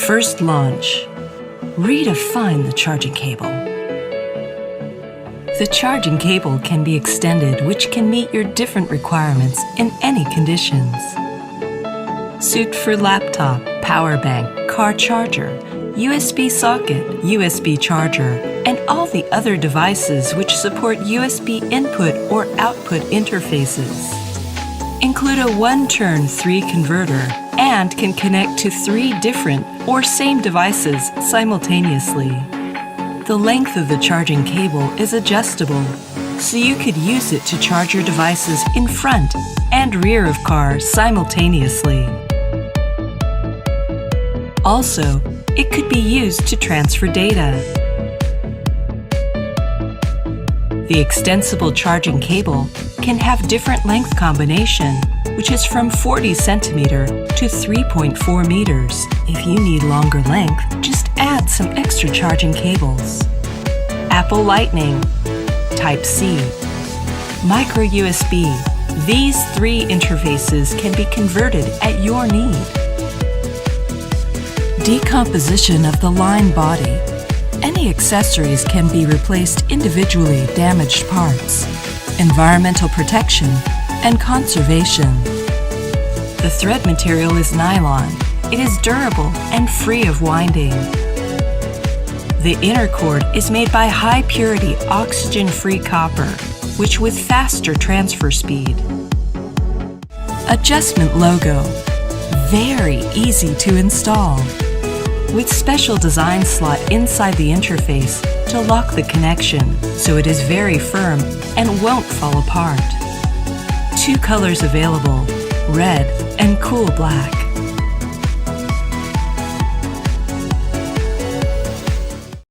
First launch. Redefine the charging cable. The charging cable can be extended, which can meet your different requirements in any conditions. Suit for laptop, power bank, car charger, USB socket, USB charger, and all the other devices which support USB input or output interfaces. Include a 1-turn 3 converter and can connect to 3 different or same devices simultaneously. The length of the charging cable is adjustable, so you could use it to charge your devices in front and rear of car simultaneously. Also, it could be used to transfer data. The extensible charging cable can have different length combination, which is from 40 centimeter to 3.4 meters. If you need longer length, just add some extra charging cables. Apple Lightning, Type-C, Micro USB. These 3 interfaces can be converted at your need. Decomposition of the line body. Any accessories can be replaced individually damaged parts. Environmental protection and conservation. The thread material is nylon. It is durable and free of winding. The inner cord is made by high-purity oxygen-free copper, which with faster transfer speed. Adjustment logo. Very easy to install. With special design slot inside the interface to lock the connection, so it is very firm and won't fall apart. 2 colors available, red and cool black.